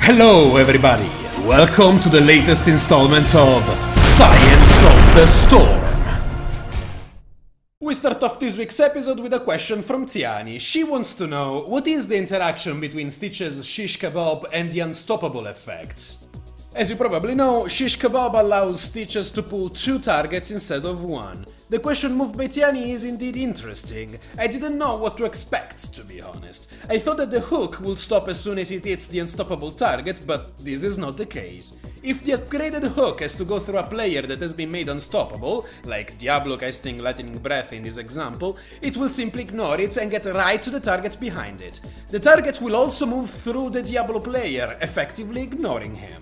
Hello everybody, welcome to the latest installment of Science of the Storm. We start off this week's episode with a question from Tiani. She wants to know, what is the interaction between Stitch's Shish Kebab and the Unstoppable effect? As you probably know, Shish Kebab allows Stitches to pull 2 targets instead of 1. The question moved by Tiani is indeed interesting. I didn't know what to expect, to be honest. I thought that the hook would stop as soon as it hits the unstoppable target, but this is not the case. If the upgraded hook has to go through a player that has been made unstoppable, like Diablo casting Lightning Breath in this example, it will simply ignore it and get right to the target behind it. The target will also move through the Diablo player, effectively ignoring him.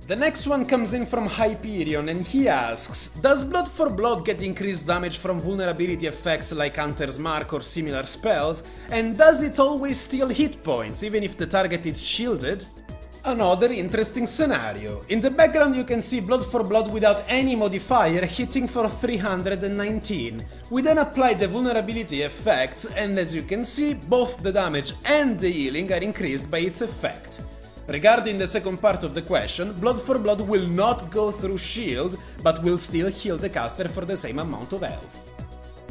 The next one comes in from Hyperion and he asks, does Blood for Blood get increased damage from vulnerability effects like Hunter's Mark or similar spells, and does it always steal hit points even if the target is shielded? Another interesting scenario. In the background you can see Blood for Blood without any modifier hitting for 319. We then apply the vulnerability effect and as you can see, both the damage and the healing are increased by its effect. Regarding the second part of the question, Blood for Blood will not go through shield, but will still heal the caster for the same amount of health.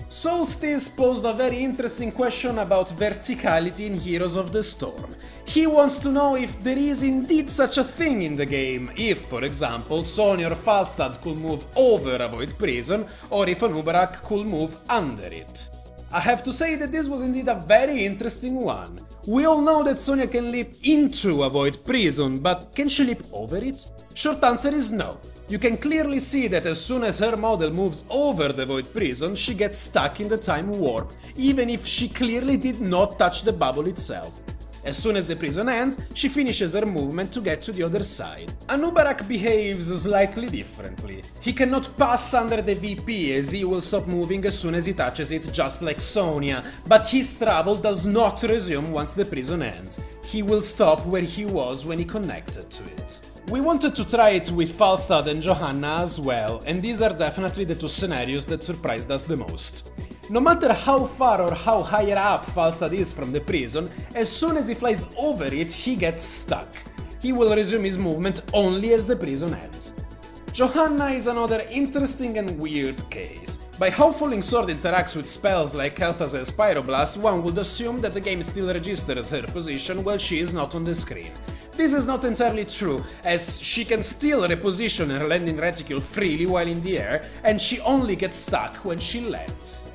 Solstice posed a very interesting question about verticality in Heroes of the Storm. He wants to know if there is indeed such a thing in the game, if, for example, Sonya or Falstad could move over a Void Prison, or if Anub'arak could move under it. I have to say that this was indeed a very interesting one. We all know that Sonya can leap into a Void Prison, but can she leap over it? Short answer is no. You can clearly see that as soon as her model moves over the Void Prison, she gets stuck in the time warp, even if she clearly did not touch the bubble itself. As soon as the prison ends, she finishes her movement to get to the other side. Anub'arak behaves slightly differently. He cannot pass under the VP as he will stop moving as soon as he touches it, just like Sonya, but his travel does not resume once the prison ends. He will stop where he was when he connected to it. We wanted to try it with Falstad and Johanna as well, and these are definitely the 2 scenarios that surprised us the most. No matter how far or how higher up Falstad is from the prison, as soon as he flies over it, he gets stuck. He will resume his movement only as the prison ends. Johanna is another interesting and weird case. By how Falling Sword interacts with spells like Kel'Thuz's Pyroblast, one would assume that the game still registers her position while she is not on the screen. This is not entirely true, as she can still reposition her landing reticule freely while in the air, and she only gets stuck when she lands.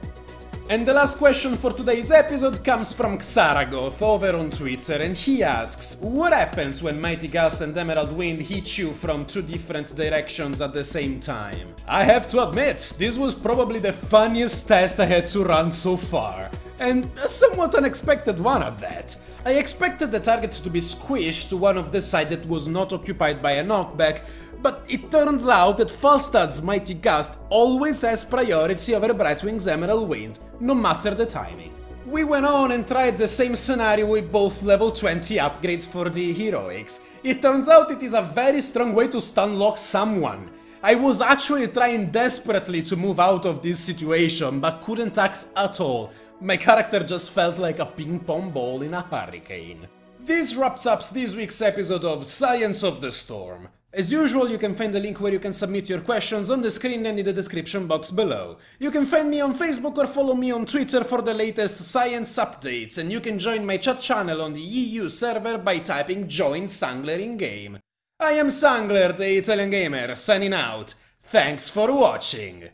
And the last question for today's episode comes from Xaragoth over on Twitter, and he asks, what happens when Mighty Gust and Emerald Wind hit you from 2 different directions at the same time? I have to admit, this was probably the funniest test I had to run so far, and a somewhat unexpected one at that. I expected the target to be squished to one of the side that was not occupied by a knockback, but it turns out that Falstad's Mighty Gust always has priority over Brightwing's Emerald Wind, no matter the timing. We went on and tried the same scenario with both level 20 upgrades for the heroics. It turns out it is a very strong way to stunlock someone. I was actually trying desperately to move out of this situation, but couldn't act at all. My character just felt like a ping-pong ball in a hurricane. This wraps up this week's episode of Science of the Storm. As usual, you can find a link where you can submit your questions on the screen and in the description box below. You can find me on Facebook or follow me on Twitter for the latest science updates, and you can join my chat channel on the EU server by typing Join SunGlare in-game. I am SunGlare, the Italian gamer, signing out. Thanks for watching!